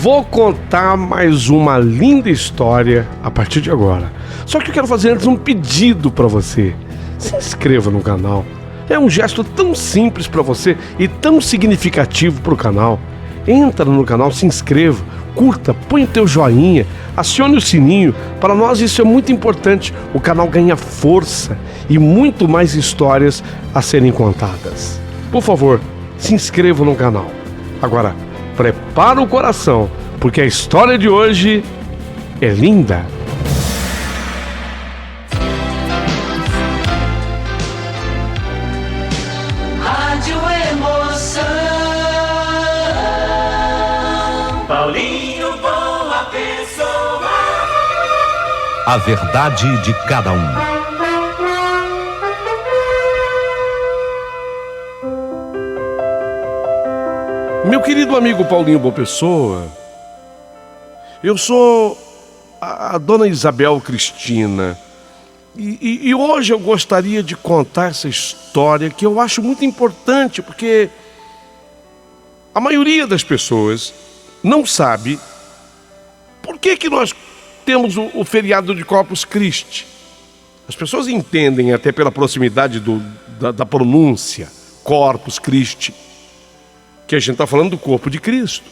Vou contar mais uma linda história a partir de agora. Só que eu quero fazer antes um pedido para você. Se inscreva no canal. É um gesto tão simples para você e tão significativo para o canal. Entra no canal, se inscreva, curta, põe o teu joinha, acione o sininho. Para nós isso é muito importante. O canal ganha força e muito mais histórias a serem contadas. Por favor, se inscreva no canal. Agora, prepara o coração, porque a história de hoje é linda. Rádio Emoção. Paulinho Boa Pessoa. A verdade de cada um. Meu querido amigo Paulinho Boa Pessoa, eu sou a dona Isabel Cristina e hoje eu gostaria de contar essa história que eu acho muito importante, porque a maioria das pessoas não sabe por que nós temos o feriado de Corpus Christi. As pessoas entendem até pela proximidade da pronúncia, Corpus Christi, que a gente está falando do corpo de Cristo.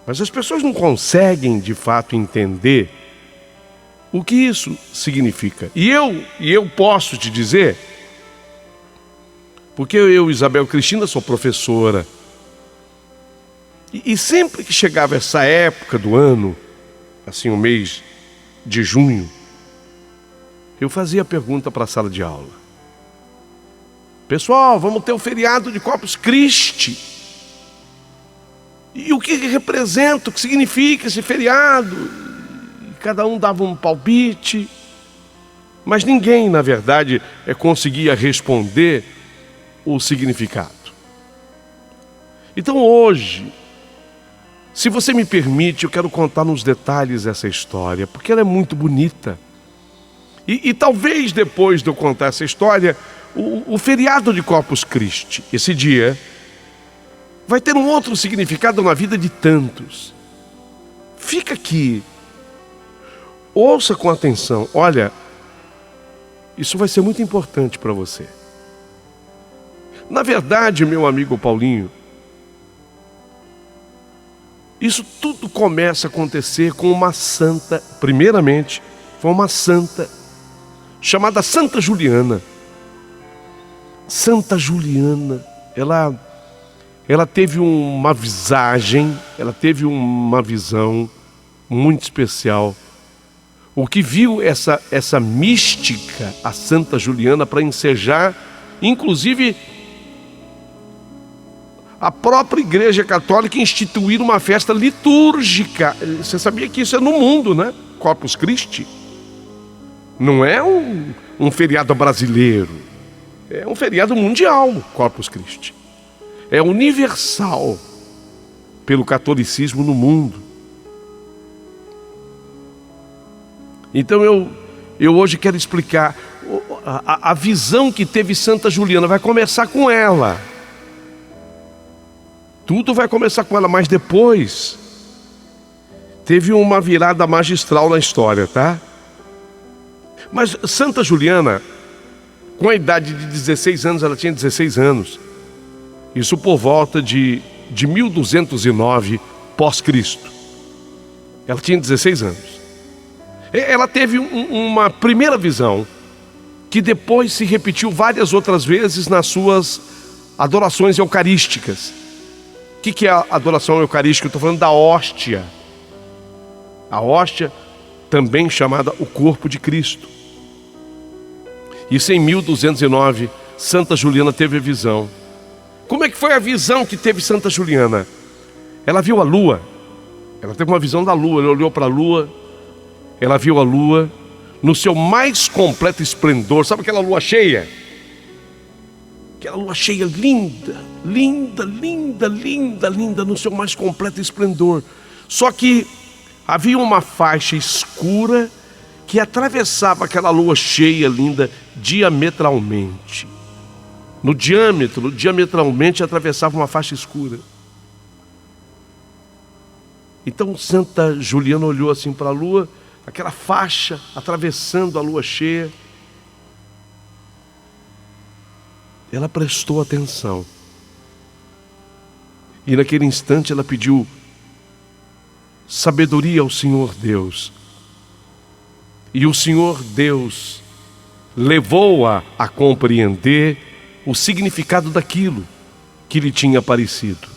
Mas as pessoas não conseguem, de fato, entender o que isso significa. E eu posso te dizer, porque eu, Isabel Cristina, sou professora, e sempre que chegava essa época do ano, assim, o mês de junho, eu fazia a pergunta para a sala de aula. Pessoal, vamos ter o feriado de Corpus Christi. E o que representa, o que significa esse feriado? E cada um dava um palpite, mas ninguém, na verdade, conseguia responder o significado. Então hoje, se você me permite, eu quero contar nos detalhes essa história, porque ela é muito bonita. E talvez depois de eu contar essa história, o feriado de Corpus Christi, esse dia, vai ter um outro significado na vida de tantos. Fica aqui, ouça com atenção. Olha, isso vai ser muito importante para você. Na verdade, meu amigo Paulinho, isso tudo começa a acontecer com uma santa. Primeiramente, foi uma santa chamada Santa Juliana. Santa Juliana, ela teve uma visagem, ela teve uma visão muito especial. O que viu essa mística, a Santa Juliana, para ensejar, inclusive, a própria Igreja Católica instituir uma festa litúrgica. Você sabia que isso é no mundo, né? Corpus Christi. Não é um feriado brasileiro. É um feriado mundial, Corpus Christi. É universal pelo catolicismo no mundo. Então eu hoje quero explicar a visão que teve Santa Juliana. Vai começar com ela. Tudo vai começar com ela, mas depois teve uma virada magistral na história, tá? Mas Santa Juliana, com a idade de 16 anos, ela tinha 16 anos. Isso por volta de 1209 pós-Cristo. Ela tinha 16 anos. Ela teve uma primeira visão, que depois se repetiu várias outras vezes nas suas adorações eucarísticas. O que é a adoração eucarística? Eu estou falando da hóstia. A hóstia, também chamada o corpo de Cristo. Isso em 1209, Santa Juliana teve a visão. Como é que foi a visão que teve Santa Juliana? Ela viu a lua. Ela teve uma visão da lua. Ela olhou para a lua. Ela viu a lua no seu mais completo esplendor. Sabe aquela lua cheia? Aquela lua cheia linda, linda, linda, linda, linda, no seu mais completo esplendor. Só que havia uma faixa escura que atravessava aquela lua cheia, linda, diametralmente. No diâmetro, diametralmente, atravessava uma faixa escura. Então Santa Juliana olhou assim para a lua, aquela faixa atravessando a lua cheia. Ela prestou atenção. E naquele instante ela pediu sabedoria ao Senhor Deus. E o Senhor Deus levou-a a compreender o significado daquilo que lhe tinha aparecido.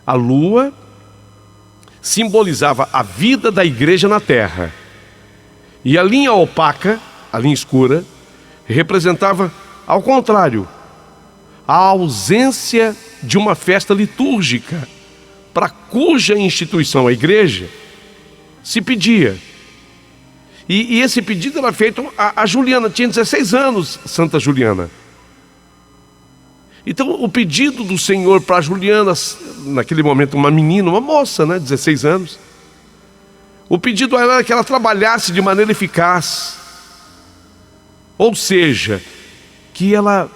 A lua simbolizava a vida da igreja na terra. E a linha opaca, a linha escura, representava, ao contrário, a ausência de uma festa litúrgica, para cuja instituição, a igreja, se pedia. E esse pedido era feito a Juliana, tinha 16 anos, Santa Juliana. Então o pedido do Senhor para Juliana, naquele momento uma menina, uma moça, 16 anos, o pedido era que ela trabalhasse de maneira eficaz, ou seja, que ela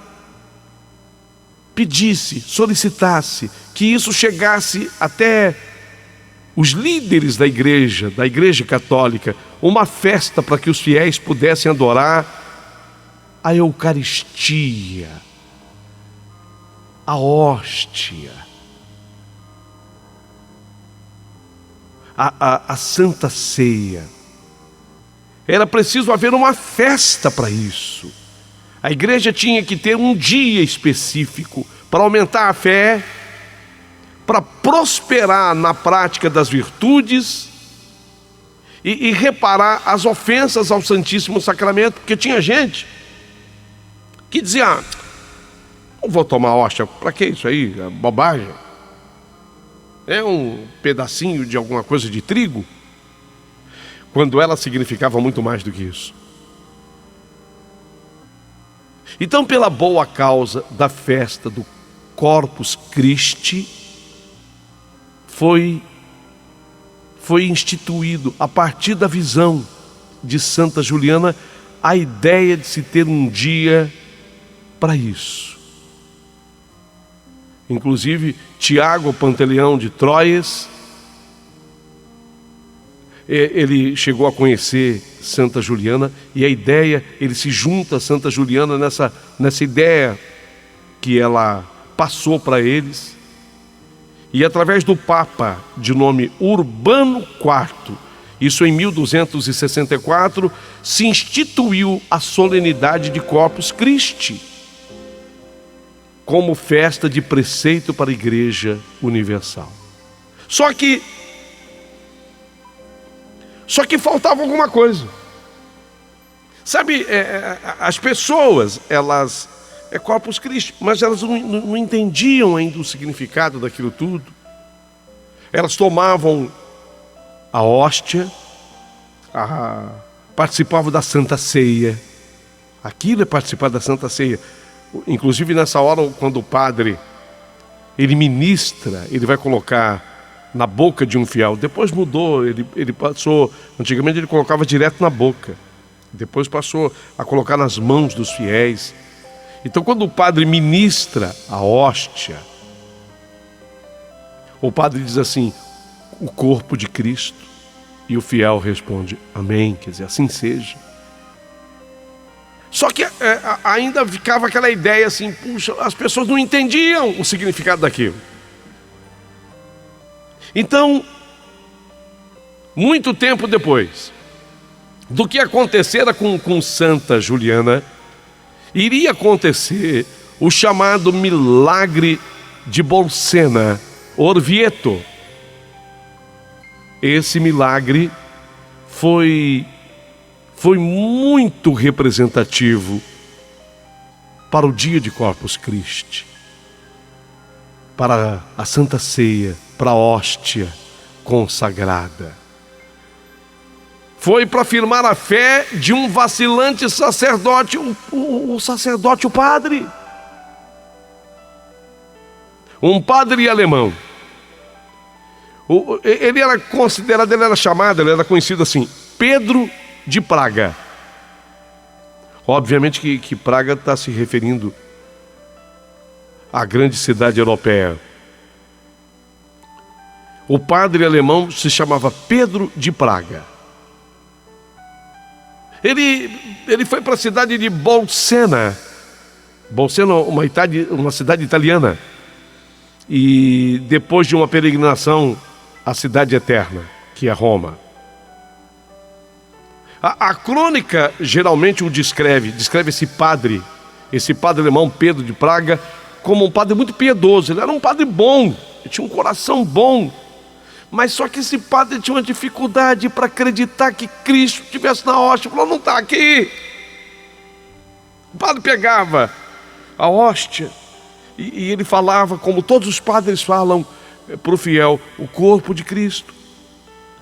pedisse, solicitasse, que isso chegasse até os líderes da igreja católica, uma festa para que os fiéis pudessem adorar a Eucaristia, a hóstia, a Santa Ceia. Era preciso haver uma festa para isso. A igreja tinha que ter um dia específico para aumentar a fé, para prosperar na prática das virtudes e reparar as ofensas ao Santíssimo Sacramento, porque tinha gente que dizia: não vou tomar hóstia, para que isso aí? É bobagem. É um pedacinho de alguma coisa de trigo, quando ela significava muito mais do que isso. Então, pela boa causa da festa do Corpus Christi, foi instituído, a partir da visão de Santa Juliana, a ideia de se ter um dia para isso. Inclusive, Tiago Pantaleão de Troyes, ele chegou a conhecer Santa Juliana, e a ideia, ele se junta a Santa Juliana nessa ideia que ela passou para eles, e através do Papa de nome Urbano IV, isso em 1264, se instituiu a solenidade de Corpus Christi como festa de preceito para a Igreja Universal. Só que faltava alguma coisa. Sabe, as pessoas, elas... é Corpus Christi, mas elas não entendiam ainda o significado daquilo tudo. Elas tomavam a hóstia, participavam da Santa Ceia. Aquilo é participar da Santa Ceia. Inclusive nessa hora, quando o padre ele ministra, ele vai colocar na boca de um fiel. Depois mudou, ele passou, antigamente ele colocava direto na boca, depois passou a colocar nas mãos dos fiéis. Então, quando o padre ministra a hóstia, o padre diz assim: o corpo de Cristo, e o fiel responde: amém, quer dizer, assim seja. Só que ainda ficava aquela ideia assim: puxa, as pessoas não entendiam o significado daquilo. Então, muito tempo depois do que acontecera com Santa Juliana, iria acontecer o chamado milagre de Bolsena, Orvieto. Esse milagre foi muito representativo para o dia de Corpus Christi, para a Santa Ceia, para a hóstia consagrada. Foi para afirmar a fé de um vacilante sacerdote, o sacerdote, o padre. Um padre alemão. Ele era considerado, ele era conhecido assim, Pedro de Praga. Obviamente que Praga está se referindo à grande cidade europeia. O padre alemão se chamava Pedro de Praga. Ele foi para a cidade de Bolsena. Bolsena, uma cidade italiana. E depois de uma peregrinação à cidade eterna, que é Roma. A crônica geralmente o descreve esse padre alemão, Pedro de Praga, como um padre muito piedoso. Ele era um padre bom, ele tinha um coração bom. Mas só que esse padre tinha uma dificuldade para acreditar que Cristo estivesse na hóstia. Ele falou: não está aqui. O padre pegava a hóstia e ele falava, como todos os padres falam para o fiel, o corpo de Cristo.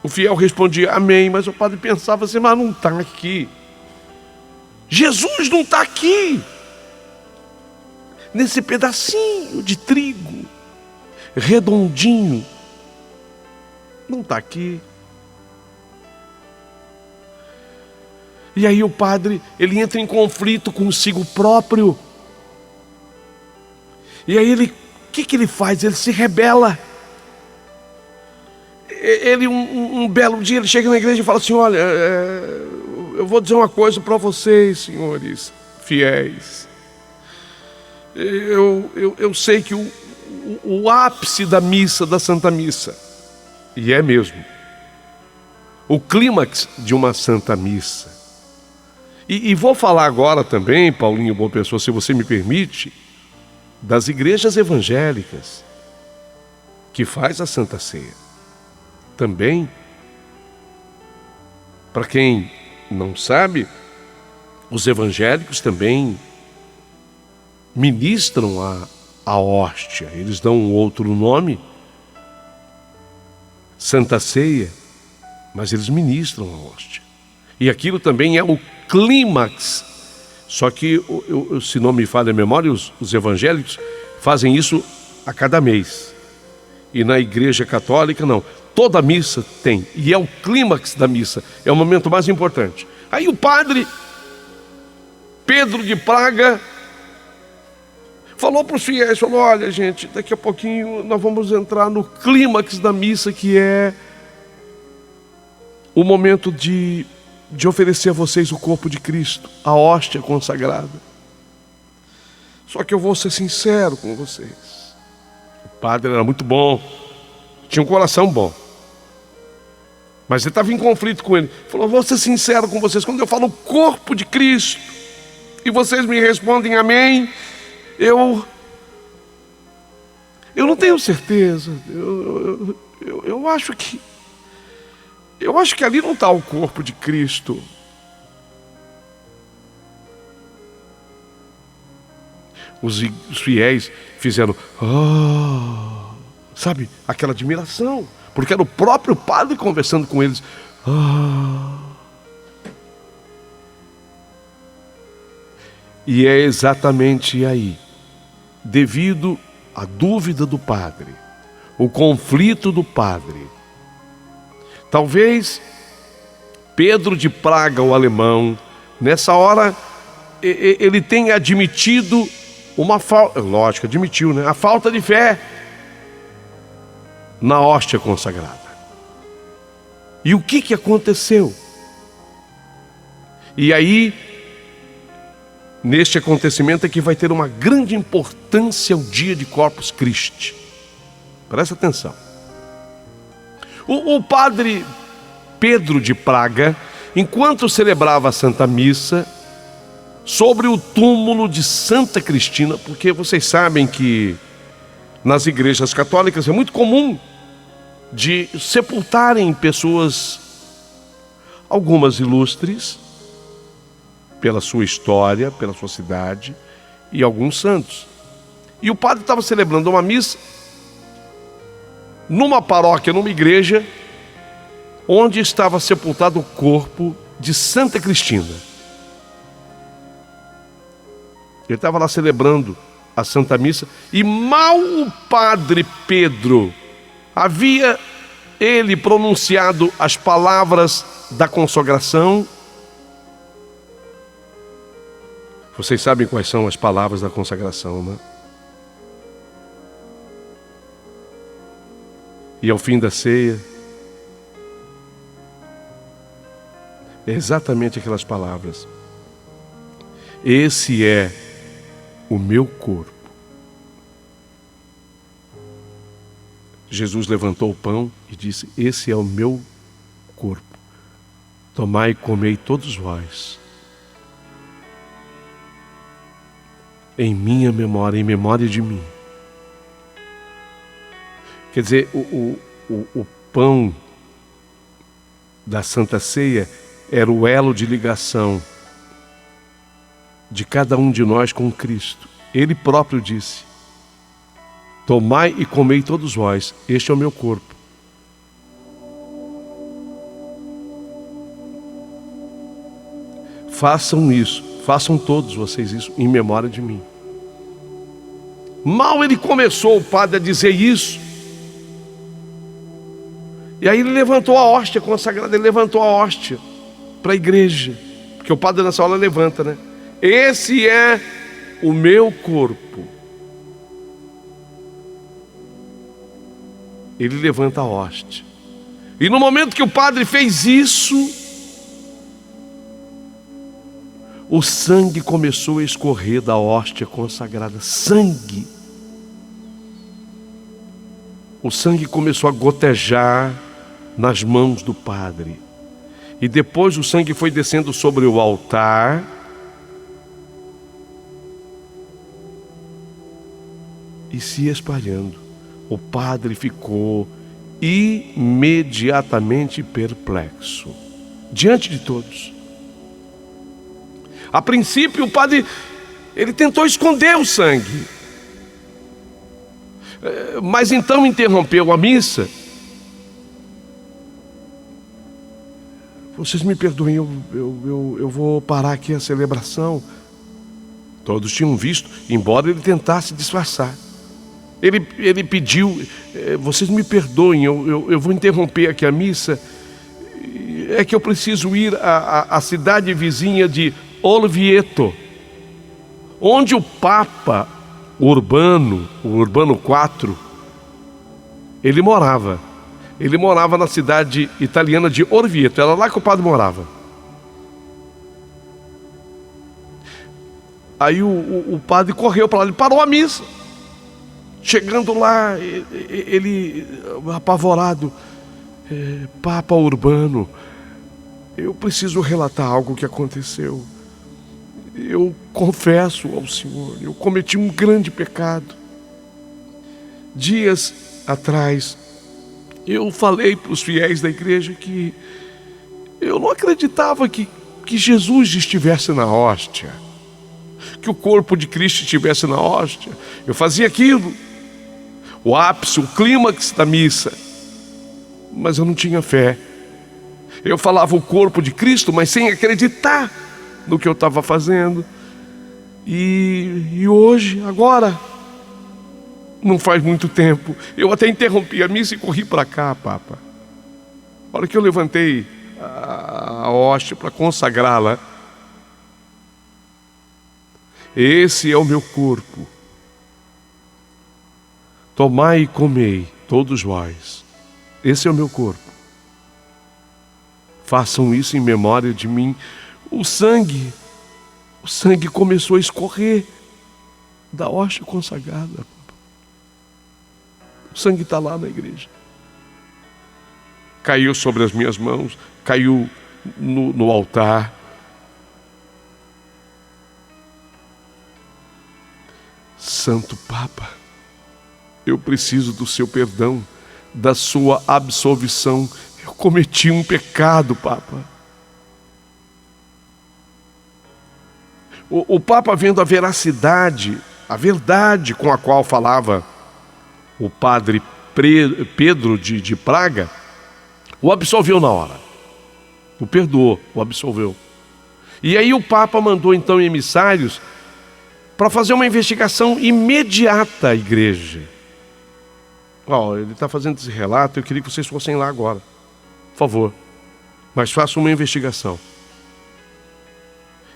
O fiel respondia amém, mas o padre pensava assim: mas não está aqui. Jesus não está aqui. Nesse pedacinho de trigo, redondinho, não está aqui. E aí o padre, ele entra em conflito consigo próprio. E aí o que ele faz? Ele se rebela. Ele um belo dia, ele chega na igreja e fala assim: olha, eu vou dizer uma coisa para vocês, senhores fiéis. Eu sei que o ápice da missa, da Santa Missa, e é mesmo, o clímax de uma Santa Missa. E vou falar agora também, Paulinho Boa Pessoa, se você me permite, das igrejas evangélicas que faz a Santa Ceia. Também, para quem não sabe, os evangélicos também ministram a hóstia. Eles dão um outro nome, Santa Ceia, mas eles ministram a hóstia. E aquilo também é o clímax. Só que, se não me falha a memória, os evangélicos fazem isso a cada mês. E na Igreja Católica, não. Toda missa tem. E é o clímax da missa. É o momento mais importante. Aí o padre Pedro de Praga falou para os fiéis, falou: olha, gente, daqui a pouquinho nós vamos entrar no clímax da missa, que é o momento de oferecer a vocês o corpo de Cristo, a hóstia consagrada. Só que eu vou ser sincero com vocês. O padre era muito bom, tinha um coração bom, mas ele estava em conflito com ele. Falou: vou ser sincero com vocês, quando eu falo corpo de Cristo e vocês me respondem amém, eu não tenho certeza. Eu acho que ali não está o corpo de Cristo. Os fiéis fizeram, sabe, aquela admiração, porque era o próprio padre conversando com eles. E é exatamente aí, devido à dúvida do padre, o conflito do padre. Talvez Pedro de Praga, o alemão, nessa hora, ele tenha admitido uma falta, lógico, admitiu, né? A falta de fé na hóstia consagrada. E o que aconteceu? E aí, neste acontecimento é que vai ter uma grande importância o dia de Corpus Christi. Presta atenção. O padre Pedro de Praga, enquanto celebrava a Santa Missa, sobre o túmulo de Santa Cristina, porque vocês sabem que nas igrejas católicas é muito comum de sepultarem pessoas, algumas ilustres, pela sua história, pela sua cidade, e alguns santos. E o padre estava celebrando uma missa numa paróquia, numa igreja, onde estava sepultado o corpo de Santa Cristina. Ele estava lá celebrando a Santa Missa, e mal o padre Pedro havia ele pronunciado as palavras da consagração. Vocês sabem quais são as palavras da consagração, né? E ao fim da ceia, é exatamente aquelas palavras: esse é o meu corpo. Jesus levantou o pão e disse: esse é o meu corpo. Tomai e comei todos vós, em minha memória, em memória de mim. Quer dizer, o pão da Santa Ceia era o elo de ligação de cada um de nós com Cristo. Ele próprio disse: tomai e comei todos vós, este é o meu corpo. Façam isso, façam todos vocês isso em memória de mim. Mal ele começou, o padre, a dizer isso, e aí ele levantou a hóstia consagrada, ele levantou a hóstia para a igreja, porque o padre nessa hora levanta, né? Esse é o meu corpo. Ele levanta a hóstia. E no momento que o padre fez isso, o sangue começou a escorrer da hóstia consagrada. Sangue. O sangue começou a gotejar nas mãos do padre. E depois o sangue foi descendo sobre o altar. E se espalhando. O padre ficou imediatamente perplexo, diante de todos. A princípio o padre, ele tentou esconder o sangue, mas então interrompeu a missa. Vocês me perdoem, eu vou parar aqui a celebração. Todos tinham visto, embora ele tentasse disfarçar. Ele pediu: vocês me perdoem, eu vou interromper aqui a missa. É que eu preciso ir à cidade vizinha de Orvieto, onde o Papa Urbano, o Urbano IV, ele morava. Ele morava na cidade italiana de Orvieto, era lá que o padre morava. Aí o padre correu para lá, ele parou a missa. Chegando lá, ele apavorado: Papa Urbano, eu preciso relatar algo que aconteceu. Eu confesso ao senhor, eu cometi um grande pecado. Dias atrás, eu falei para os fiéis da igreja que eu não acreditava que Jesus estivesse na hóstia, que o corpo de Cristo estivesse na hóstia. Eu fazia aquilo, o ápice, o clímax da missa, mas eu não tinha fé. Eu falava o corpo de Cristo, mas sem acreditar no que eu estava fazendo. E hoje, agora, não faz muito tempo, eu até interrompi a missa e corri para cá, Papa. A hora que eu levantei a hóstia para consagrá-la: esse é o meu corpo. Tomai e comei, todos vós. Esse é o meu corpo. Façam isso em memória de mim. O sangue começou a escorrer da hóstia consagrada. O sangue está lá na igreja. Caiu sobre as minhas mãos, caiu no altar. Santo Papa, eu preciso do seu perdão, da sua absolvição. Eu cometi um pecado, Papa. O Papa, vendo a veracidade, a verdade com a qual falava o padre Pedro de Praga, o absolveu na hora. O perdoou, o absolveu. E aí o Papa mandou então emissários para fazer uma investigação imediata à igreja. Ele está fazendo esse relato, eu queria que vocês fossem lá agora, por favor, mas façam uma investigação.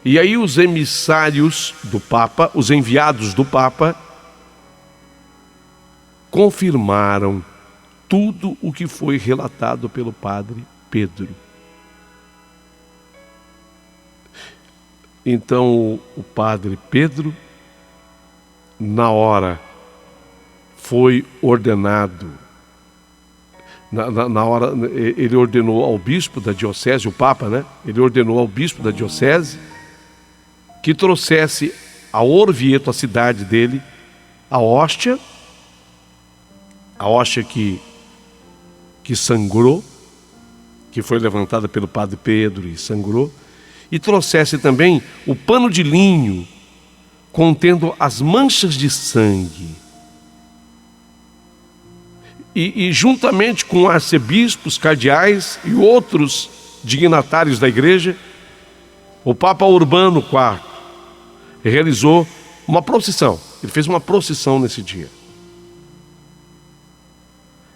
E aí os emissários do Papa, os enviados do Papa, confirmaram tudo o que foi relatado pelo padre Pedro. Então o padre Pedro, na hora, foi ordenado. Na hora, ele ordenou ao bispo da diocese, o Papa, né? Ele ordenou ao bispo da diocese que trouxesse a Orvieto, a cidade dele, a hóstia que sangrou, que foi levantada pelo padre Pedro e sangrou, e trouxesse também o pano de linho contendo as manchas de sangue. E juntamente com arcebispos, cardeais e outros dignatários da igreja, o Papa Urbano IV realizou uma procissão. Ele fez uma procissão nesse dia.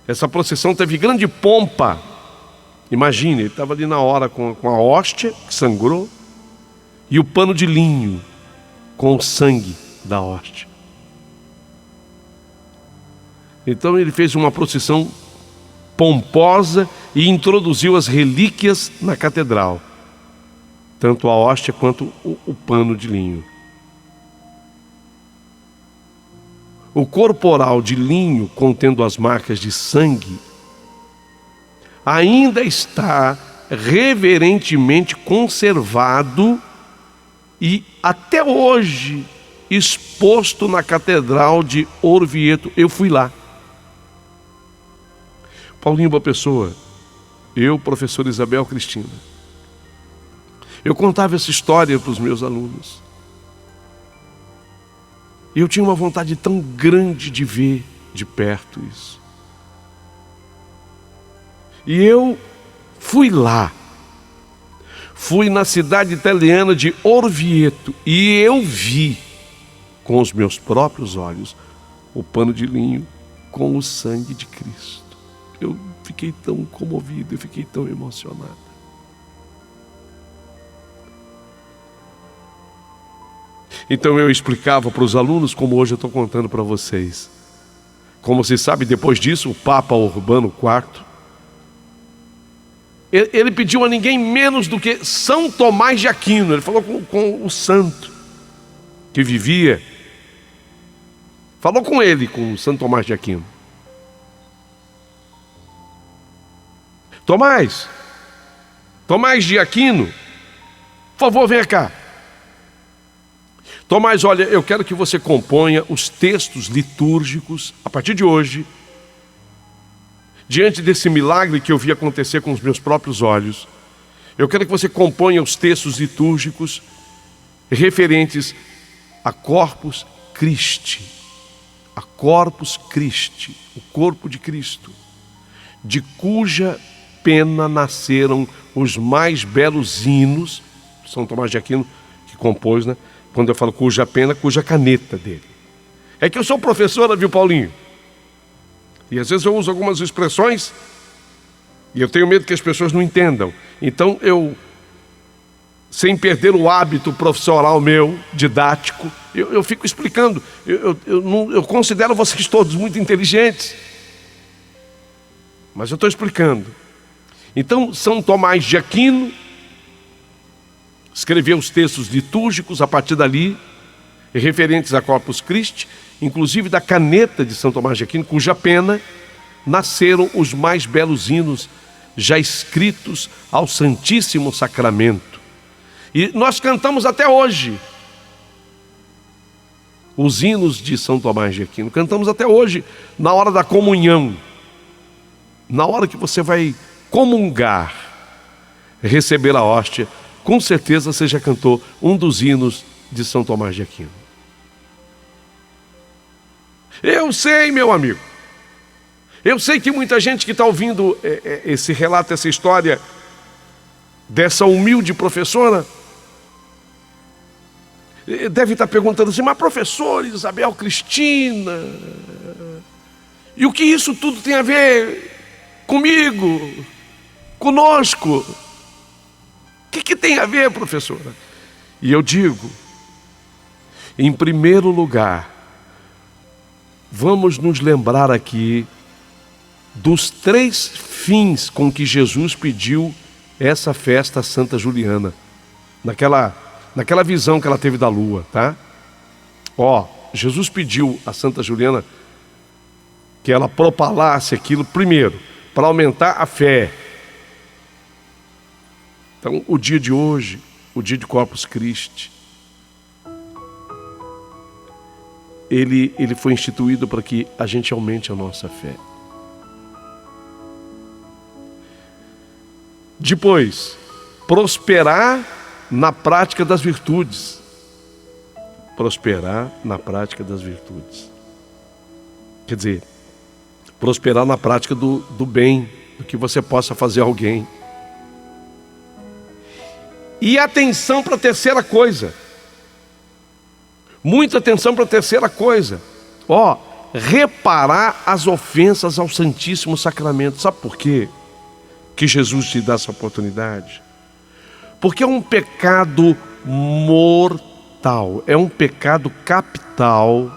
Essa procissão teve grande pompa. Imagine, ele estava ali na hora com a hóstia que sangrou e o pano de linho com o sangue da hóstia. Então ele fez uma procissão pomposa e introduziu as relíquias na catedral, tanto a hóstia quanto o pano de linho. O corporal de linho contendo as marcas de sangue ainda está reverentemente conservado e até hoje exposto na Catedral de Orvieto. Eu fui lá. Paulinho Boa Pessoa, eu, professor Isabel Cristina, eu contava essa história para os meus alunos. E eu tinha uma vontade tão grande de ver de perto isso. E eu fui lá. Fui na cidade italiana de Orvieto e eu vi com os meus próprios olhos o pano de linho com o sangue de Cristo. Eu fiquei tão comovido, eu fiquei tão emocionado. Então eu explicava para os alunos como hoje eu estou contando para vocês. Como se sabe, depois disso, o Papa Urbano IV, ele pediu a ninguém menos do que São Tomás de Aquino. Ele falou com o santo que vivia. Falou com ele, com São Tomás de Aquino. Tomás de Aquino, por favor, venha cá. Tomás, olha, eu quero que você componha os textos litúrgicos, a partir de hoje, diante desse milagre que eu vi acontecer com os meus próprios olhos. Eu quero que você componha os textos litúrgicos referentes a Corpus Christi, o corpo de Cristo, de cuja pena nasceram os mais belos hinos. São Tomás de Aquino que compôs, né? Quando eu falo cuja pena, cuja caneta dele. É que eu sou professora, viu, Paulinho? E às vezes eu uso algumas expressões e eu tenho medo que as pessoas não entendam. Então eu, sem perder o hábito profissional meu, didático, eu fico explicando. Eu considero vocês todos muito inteligentes, mas eu estou explicando. Então São Tomás de Aquino escreveu os textos litúrgicos a partir dali, referentes a Corpus Christi, inclusive da caneta de São Tomás de Aquino, cuja pena nasceram os mais belos hinos já escritos ao Santíssimo Sacramento. E nós cantamos até hoje os hinos de São Tomás de Aquino. Cantamos até hoje na hora da comunhão, na hora que você vai comungar, receber a hóstia. Com certeza você já cantou um dos hinos de São Tomás de Aquino. Eu sei, meu amigo, eu sei que muita gente que está ouvindo esse relato, essa história dessa humilde professora, deve estar perguntando assim, mas professor Isabel Cristina, e o que isso tudo tem a ver comigo, conosco? O que tem a ver, professora? E eu digo, em primeiro lugar, vamos nos lembrar aqui dos 3 fins com que Jesus pediu essa festa a Santa Juliana, naquela visão que ela teve da lua, tá? Jesus pediu a Santa Juliana que ela propalasse aquilo primeiro, para aumentar a fé. Então, o dia de hoje, o dia de Corpus Christi, ele foi instituído para que a gente aumente a nossa fé. Depois, prosperar na prática das virtudes. Prosperar na prática das virtudes. Quer dizer, prosperar na prática do bem, do que você possa fazer a alguém. E atenção para a terceira coisa. Muita atenção para a terceira coisa. Reparar as ofensas ao Santíssimo Sacramento. Sabe por quê que Jesus te dá essa oportunidade? Porque é um pecado mortal, é um pecado capital.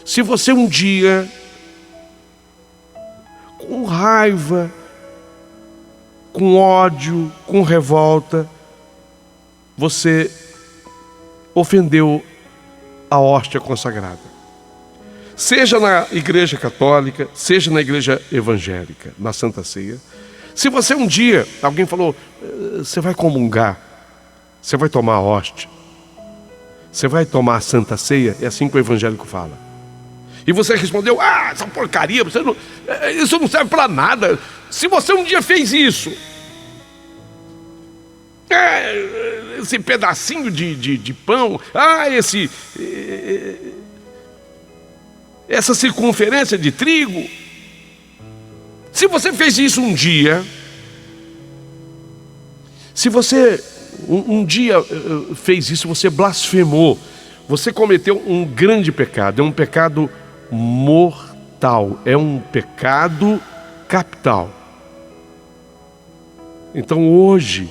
Se você um dia, com raiva, com ódio, com revolta, você ofendeu a hóstia consagrada, seja na igreja católica, seja na igreja evangélica, na Santa Ceia. Se você um dia, alguém falou, você vai comungar, você vai tomar a hóstia, você vai tomar a Santa Ceia, é assim que o evangélico fala. E você respondeu, essa porcaria, isso não serve para nada. Se você um dia fez isso, esse pedacinho de pão, essa circunferência de trigo, se você fez isso um dia, se você um dia fez isso, você blasfemou, você cometeu um grande pecado, é um pecado mortal, é um pecado capital. Então hoje,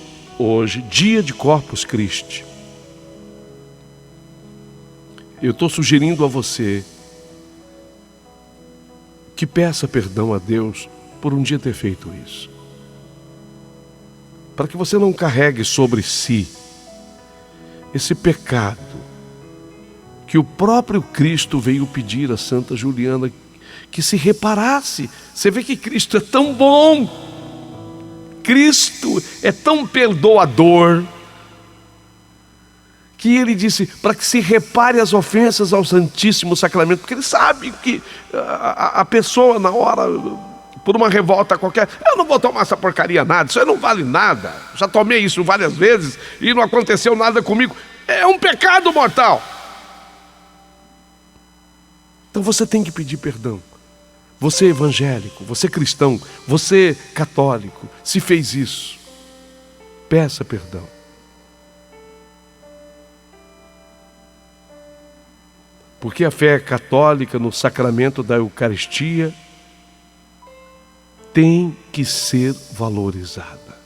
dia de Corpus Christi, eu estou sugerindo a você que peça perdão a Deus por um dia ter feito isso, para que você não carregue sobre si esse pecado que o próprio Cristo veio pedir a Santa Juliana que se reparasse. Você vê que Cristo é tão bom, Cristo é tão perdoador, que ele disse para que se repare as ofensas ao Santíssimo Sacramento, porque ele sabe que a pessoa na hora, por uma revolta qualquer, eu não vou tomar essa porcaria nada, isso aí não vale nada, já tomei isso várias vezes e não aconteceu nada comigo, é um pecado mortal. Então você tem que pedir perdão. Você evangélico, você cristão, você católico, se fez isso, peça perdão. Porque a fé católica no sacramento da Eucaristia tem que ser valorizada,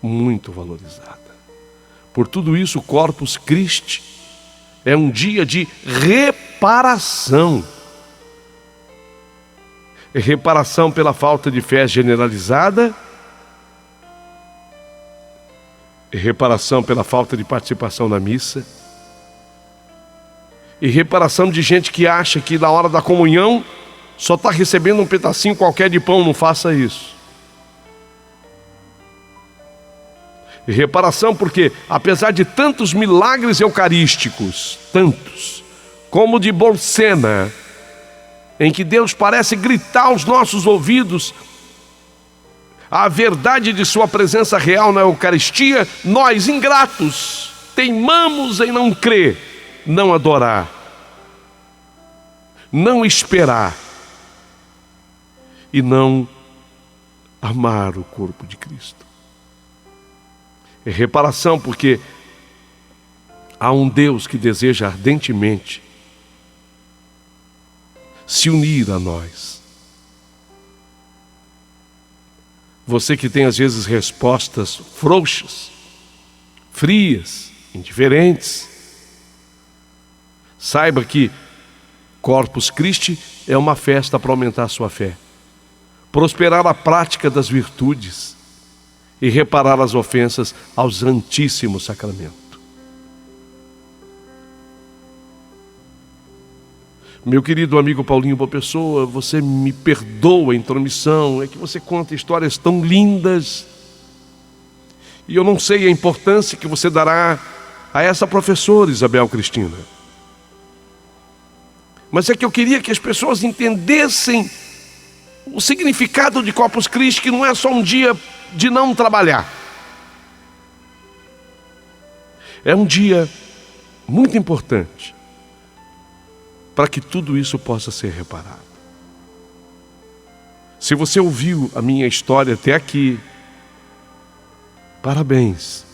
muito valorizada. Por tudo isso, o Corpus Christi é um dia de reparação. Reparação pela falta de fé generalizada, reparação pela falta de participação na missa, e reparação de gente que acha que na hora da comunhão só está recebendo um pedacinho qualquer de pão. Não faça isso. E reparação porque, apesar de tantos milagres eucarísticos, tantos, como o de Bolsena, em que Deus parece gritar aos nossos ouvidos a verdade de sua presença real na Eucaristia, nós, ingratos, teimamos em não crer, não adorar, não esperar e não amar o corpo de Cristo. É reparação porque há um Deus que deseja ardentemente se unir a nós. Você que tem às vezes respostas frouxas, frias, indiferentes, saiba que Corpus Christi é uma festa para aumentar a sua fé, prosperar a prática das virtudes e reparar as ofensas ao Santíssimo Sacramento. Meu querido amigo Paulinho Boa Pessoa, você me perdoa a intromissão, é que você conta histórias tão lindas, e eu não sei a importância que você dará a essa professora Isabel Cristina. Mas é que eu queria que as pessoas entendessem o significado de Corpus Christi, que não é só um dia de não trabalhar. É um dia muito importante para que tudo isso possa ser reparado. Se você ouviu a minha história até aqui, parabéns.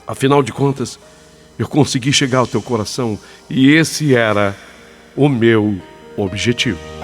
Afinal de contas, eu consegui chegar ao teu coração e esse era o meu objetivo.